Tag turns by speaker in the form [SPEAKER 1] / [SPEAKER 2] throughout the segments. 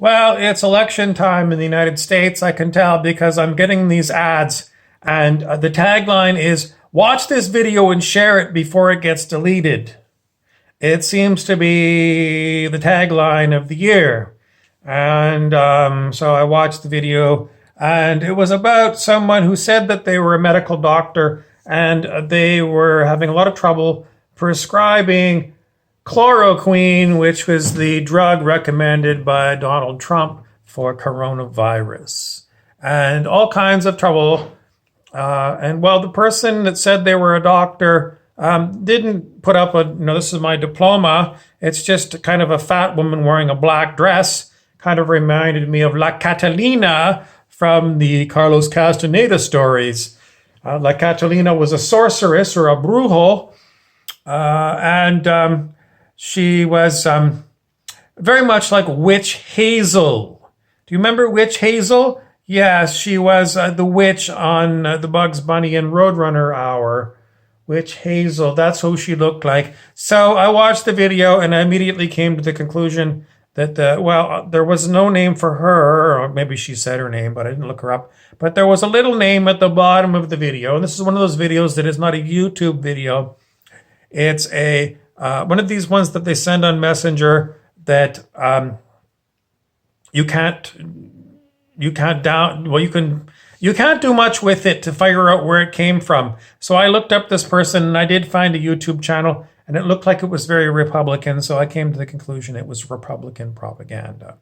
[SPEAKER 1] Well, it's election time in the United States. I can tell because I'm getting these ads, and the tagline is watch this video and share it before it gets deleted. It seems to be the tagline of the year. And so I watched the video, and it was about someone who said that they were a medical doctor and they were having a lot of trouble prescribing chloroquine, which was the drug recommended by Donald Trump for coronavirus, and all kinds of trouble. And well, the person that said they were a doctor didn't put up this is my diploma. It's just kind of a fat woman wearing a black dress. Kind of reminded me of La Catalina from the Carlos Castaneda stories. La Catalina was a sorceress or a brujo, and she was very much like Witch Hazel. Do you remember Witch Hazel? Yes, she was the witch on the Bugs Bunny and Roadrunner hour. Witch Hazel, that's who she looked like. So I watched the video and I immediately came to the conclusion that, there was no name for her, or maybe she said her name, but I didn't look her up. But there was a little name at the bottom of the video. And this is one of those videos that is not a YouTube video. It's a one of these ones that they send on Messenger that you can't do much with it to figure out where it came from. So I looked up this person and I did find a YouTube channel, and it looked like it was very Republican. So I came to the conclusion it was Republican propaganda.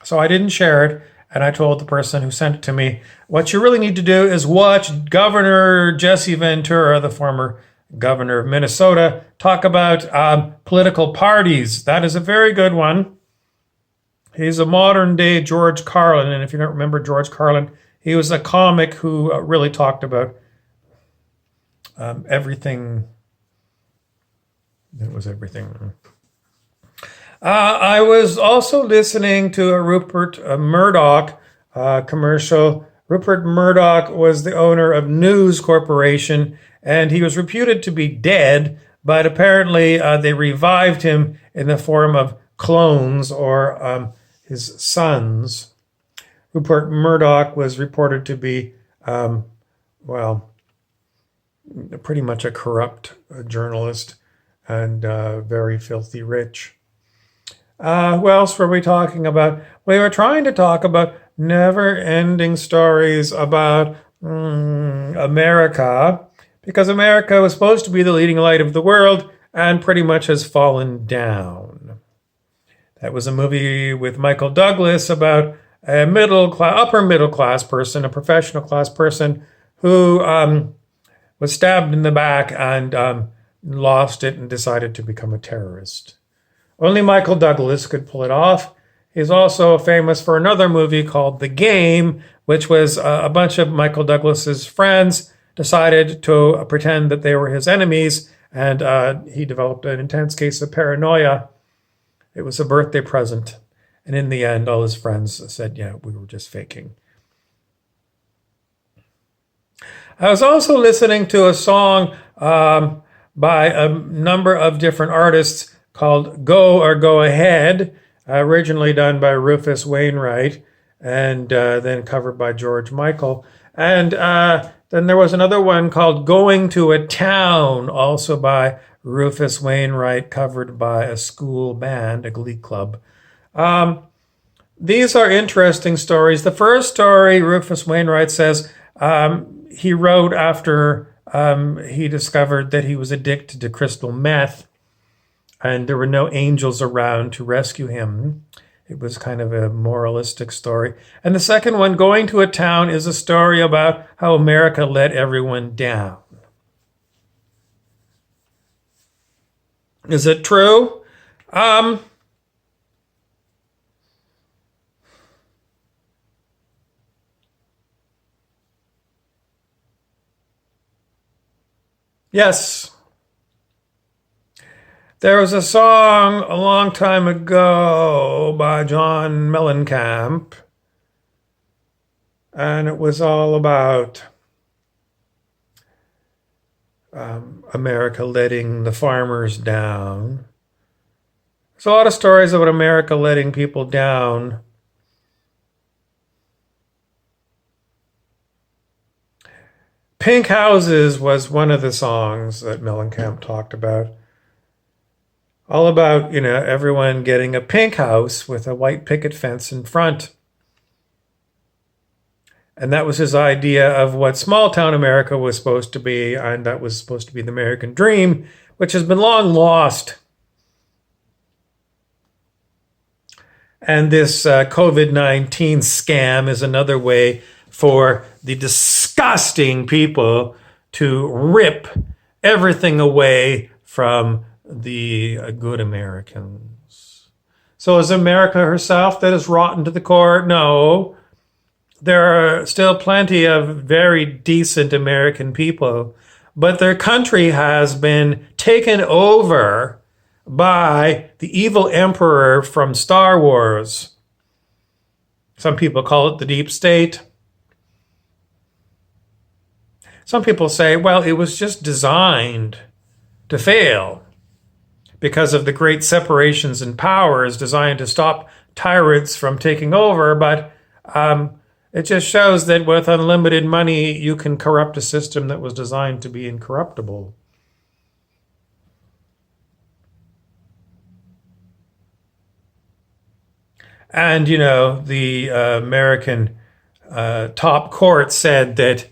[SPEAKER 1] So I didn't share it. And I told the person who sent it to me, what you really need to do is watch Governor Jesse Ventura, the former governor of Minnesota, talk about political parties. That is a very good one. He's a modern day George Carlin. And if you don't remember George Carlin, he was a comic who really talked about everything. It was everything. I was also listening to a Rupert Murdoch commercial. Rupert Murdoch was the owner of News Corporation, and he was reputed to be dead, but apparently they revived him in the form of clones or his sons. Rupert Murdoch was reported to be, pretty much a corrupt journalist and very filthy rich. Who else were we talking about? We were trying to talk about never-ending stories about America, because America was supposed to be the leading light of the world and pretty much has fallen down. That was a movie with Michael Douglas about a upper middle class person, a professional class person who was stabbed in the back and lost it and decided to become a terrorist. Only Michael Douglas could pull it off. He's also famous for another movie called The Game, which was a bunch of Michael Douglas's friends decided to pretend that they were his enemies, and he developed an intense case of paranoia. It was a birthday present. And in the end, all his friends said, yeah, we were just faking. I was also listening to a song by a number of different artists called Go or Go Ahead, originally done by Rufus Wainwright and then covered by George Michael. And then there was another one called Going to a Town, also by Rufus Wainwright, covered by a school band, a glee club. These are interesting stories. The first story, Rufus Wainwright says he wrote after he discovered that he was addicted to crystal meth, and there were no angels around to rescue him. It was kind of a moralistic story. And the second one, Going to a Town, is a story about how America let everyone down. Is it true? Yes. There was a song a long time ago by John Mellencamp, and it was all about America letting the farmers down. There's a lot of stories about America letting people down. Pink Houses was one of the songs that Mellencamp talked about. All about, everyone getting a pink house with a white picket fence in front. And that was his idea of what small town America was supposed to be, and that was supposed to be the American dream, which has been long lost. And this COVID-19 scam is another way for the disgusting people to rip everything away from the good Americans. So is America herself that is rotten to the core? No. There are still plenty of very decent American people, but their country has been taken over by the evil emperor from Star Wars. Some people call it the deep state. Some people say, well, it was just designed to fail because of the great separations in powers designed to stop tyrants from taking over, but it just shows that with unlimited money, you can corrupt a system that was designed to be incorruptible. And, the American top court said that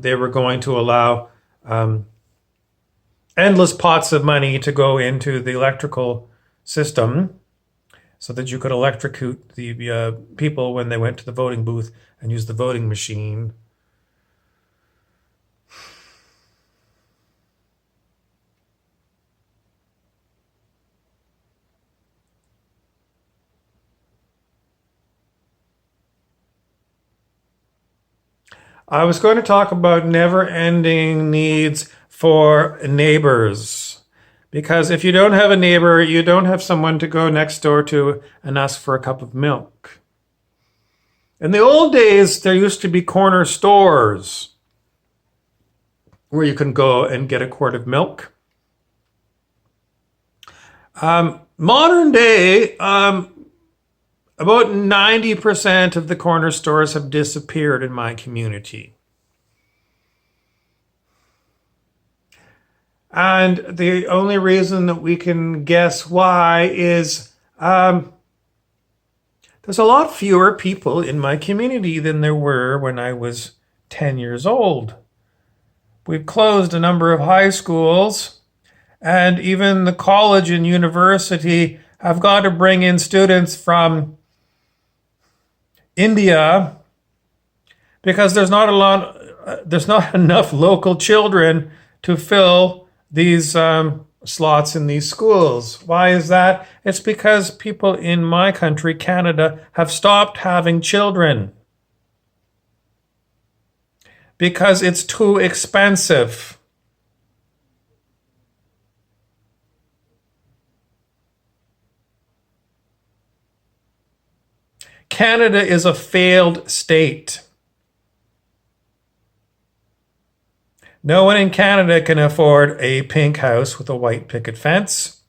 [SPEAKER 1] they were going to allow endless pots of money to go into the electrical system so that you could electrocute the people when they went to the voting booth and used the voting machine. I was going to talk about never-ending needs for neighbors. Because if you don't have a neighbor, you don't have someone to go next door to and ask for a cup of milk. In the old days, there used to be corner stores where you can go and get a quart of milk. Modern day, about 90% of the corner stores have disappeared in my community. And the only reason that we can guess why is there's a lot fewer people in my community than there were when I was 10 years old. We've closed a number of high schools, and even the college and university have got to bring in students from India because there's not enough local children to fill these slots in these schools. Why is that? It's because people in my country, Canada, have stopped having children because it's too expensive. Canada is a failed state. No one in Canada can afford a pink house with a white picket fence.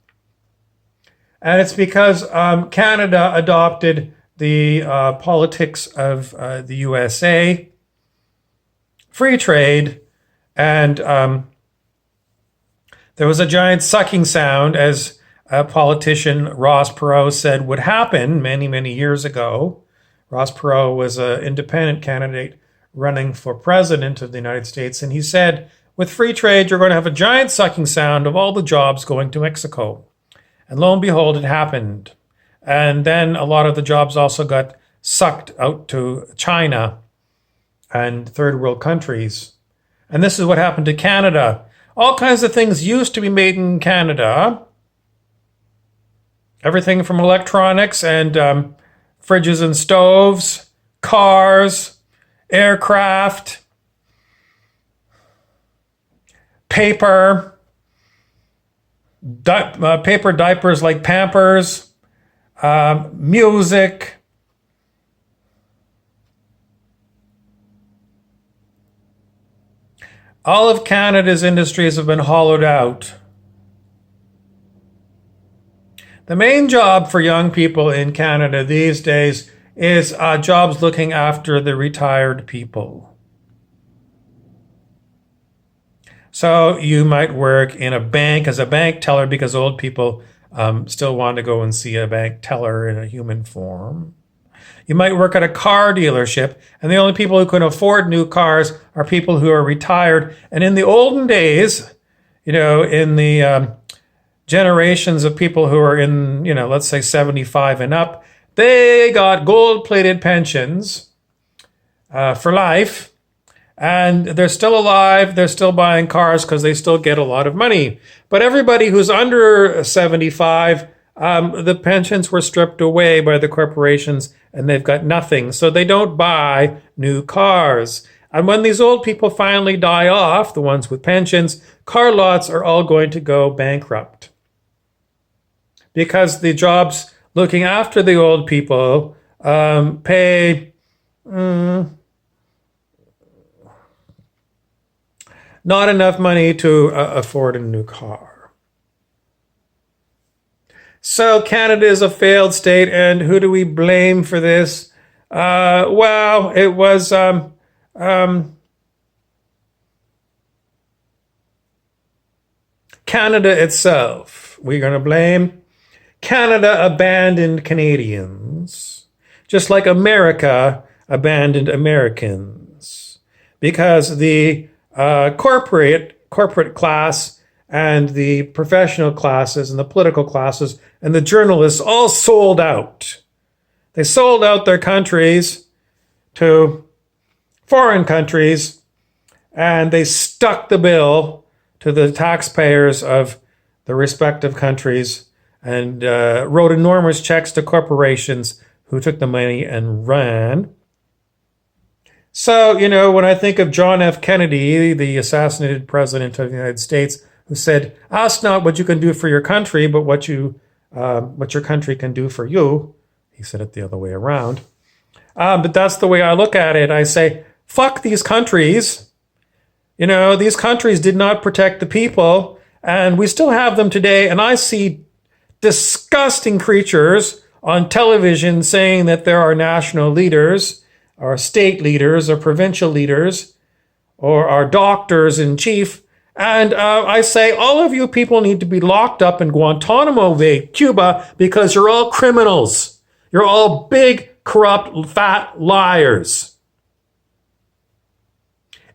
[SPEAKER 1] And it's because Canada adopted the politics of the USA, free trade, and there was a giant sucking sound, as politician Ross Perot said would happen many, many years ago. Ross Perot was an independent candidate running for president of the United States, and he said, with free trade, you're going to have a giant sucking sound of all the jobs going to Mexico. And lo and behold, it happened. And then a lot of the jobs also got sucked out to China and third world countries. And this is what happened to Canada. All kinds of things used to be made in Canada. Everything from electronics and fridges and stoves, cars, aircraft, paper diapers like Pampers, music. All of Canada's industries have been hollowed out. The main job for young people in Canada these days is jobs looking after the retired people. So you might work in a bank as a bank teller because old people still want to go and see a bank teller in a human form. You might work at a car dealership, and the only people who can afford new cars are people who are retired. And in the olden days, in the generations of people who are in, let's say 75 and up, they got gold-plated pensions for life, and they're still alive. They're still buying cars because they still get a lot of money. But everybody who's under 75, the pensions were stripped away by the corporations, and they've got nothing. So they don't buy new cars. And when these old people finally die off, the ones with pensions, car lots are all going to go bankrupt. Because the jobs looking after the old people pay not enough money to afford a new car. So Canada is a failed state, and who do we blame for this? Well, it was Canada itself. We're going to blame Canada abandoned Canadians, just like America abandoned Americans, because the corporate class and the professional classes and the political classes and the journalists all sold out. They sold out their countries to foreign countries, and they stuck the bill to the taxpayers of the respective countries and wrote enormous checks to corporations who took the money and ran. So, when I think of John F. Kennedy, the assassinated president of the United States, who said, "Ask not what you can do for your country, but what your country can do for you." He said it the other way around. But that's the way I look at it. I say, fuck these countries. These countries did not protect the people, and we still have them today. And I see disgusting creatures on television saying that there are national leaders, or state leaders, or provincial leaders, or our doctors in chief. And I say, all of you people need to be locked up in Guantanamo Bay, Cuba, because you're all criminals. You're all big, corrupt, fat liars.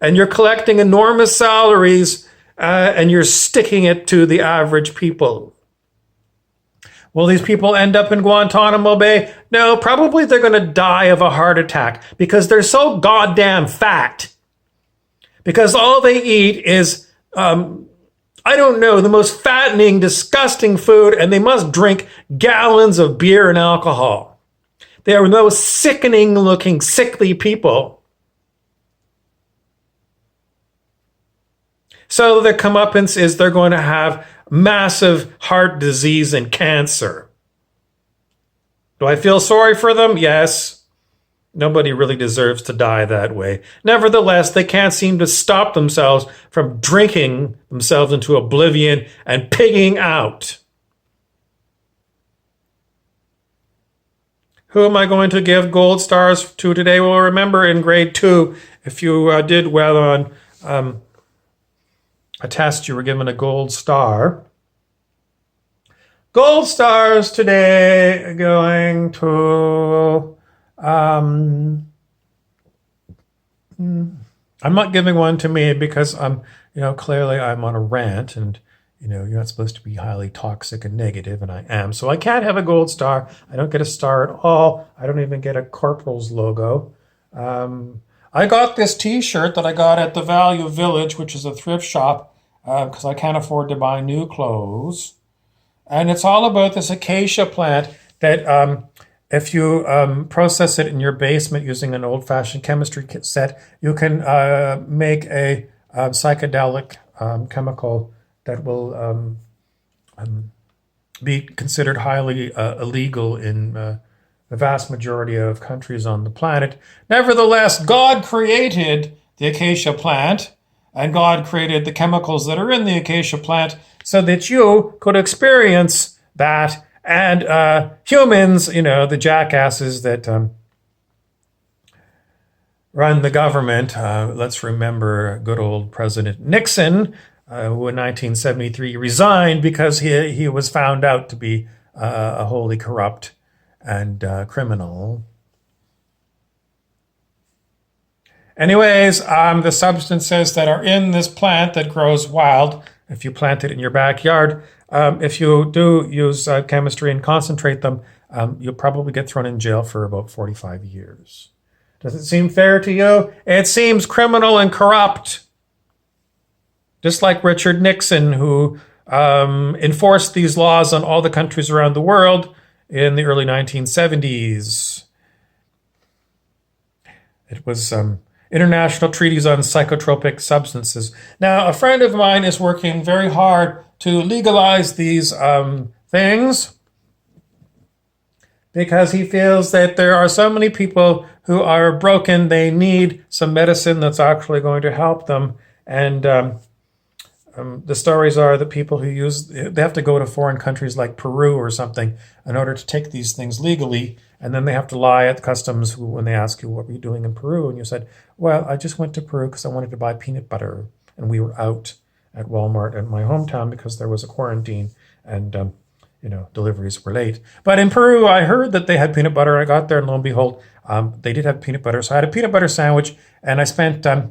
[SPEAKER 1] And you're collecting enormous salaries, and you're sticking it to the average people. Will these people end up in Guantanamo Bay? No, probably they're going to die of a heart attack because they're so goddamn fat. Because all they eat is the most fattening, disgusting food, and they must drink gallons of beer and alcohol. They are those sickening looking, sickly people. So their comeuppance is they're going to have massive heart disease and cancer. Do I feel sorry for them? Yes. Nobody really deserves to die that way. Nevertheless, they can't seem to stop themselves from drinking themselves into oblivion and pigging out. Who am I going to give gold stars to today? Well, remember in grade 2, if you did well on a test, you were given a gold star. Gold stars today going to... I'm not giving one to me because clearly I'm on a rant, and you're not supposed to be highly toxic and negative, and I am. So I can't have a gold star. I don't get a star at all. I don't even get a Corporal's logo. I got this t-shirt that I got at the Value Village, which is a thrift shop, because I can't afford to buy new clothes. And it's all about this acacia plant that if you process it in your basement using an old-fashioned chemistry set, you can make a psychedelic chemical that will be considered highly illegal in the vast majority of countries on the planet. Nevertheless, God created the acacia plant, and God created the chemicals that are in the acacia plant so that you could experience that And humans, the jackasses that run the government. Let's remember good old President Nixon, who in 1973 resigned because he was found out to be a wholly corrupt and criminal. Anyways, the substances that are in this plant that grows wild, if you plant it in your backyard, if you do use chemistry and concentrate them, you'll probably get thrown in jail for about 45 years. Does it seem fair to you? It seems criminal and corrupt. Just like Richard Nixon, who enforced these laws on all the countries around the world in the early 1970s. It was international treaties on psychotropic substances. Now, a friend of mine is working very hard to legalize these things because he feels that there are so many people who are broken, they need some medicine that's actually going to help them. And the stories are that people who they have to go to foreign countries like Peru or something in order to take these things legally. And then they have to lie at customs when they ask you, what were you doing in Peru? And you said, well, I just went to Peru because I wanted to buy peanut butter. And we were out at Walmart in my hometown because there was a quarantine and, deliveries were late. But in Peru, I heard that they had peanut butter. I got there and lo and behold, they did have peanut butter. So I had a peanut butter sandwich and I spent, I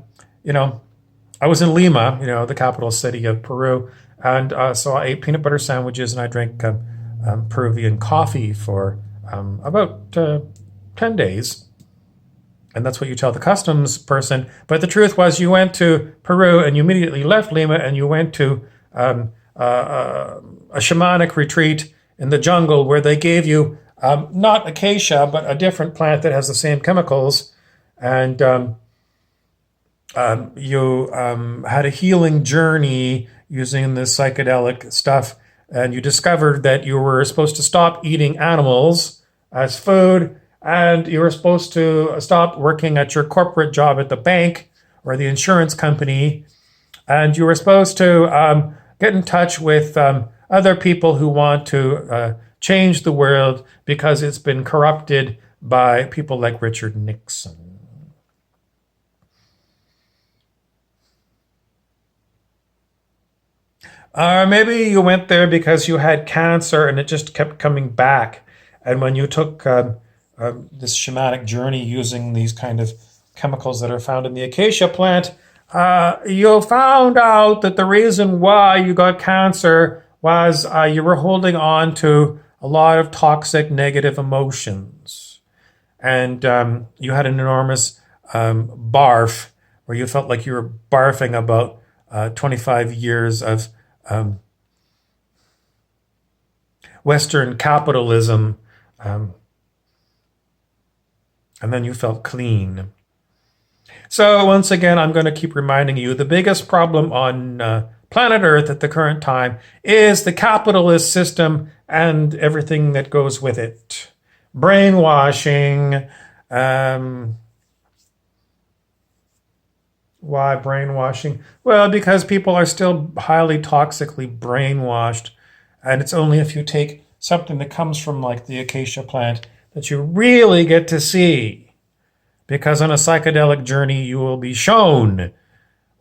[SPEAKER 1] was in Lima, the capital city of Peru. And so I ate peanut butter sandwiches and I drank Peruvian coffee for about 10 days. And that's what you tell the customs person. But the truth was you went to Peru and you immediately left Lima and you went to a shamanic retreat in the jungle where they gave you not acacia, but a different plant that has the same chemicals. And you had a healing journey using this psychedelic stuff. And you discovered that you were supposed to stop eating animals as food, and you were supposed to stop working at your corporate job at the bank or the insurance company, and you were supposed to get in touch with other people who want to change the world because it's been corrupted by people like Richard Nixon. Or maybe you went there because you had cancer and it just kept coming back. And when you took this shamanic journey using these kind of chemicals that are found in the acacia plant, you found out that the reason why you got cancer was you were holding on to a lot of toxic negative emotions. And you had an enormous barf where you felt like you were barfing about 25 years of Western capitalism, and then you felt clean. So once again, I'm going to keep reminding you, the biggest problem on planet Earth at the current time is the capitalist system and everything that goes with it. Brainwashing. Why brainwashing? Well, because people are still highly toxically brainwashed. And it's only if you take something that comes from like the acacia plant that you really get to see. Because on a psychedelic journey, you will be shown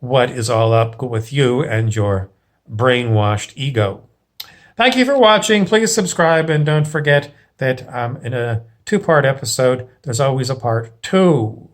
[SPEAKER 1] what is all up with you and your brainwashed ego. Thank you for watching. Please subscribe and don't forget that in a two-part episode, there's always a part 2.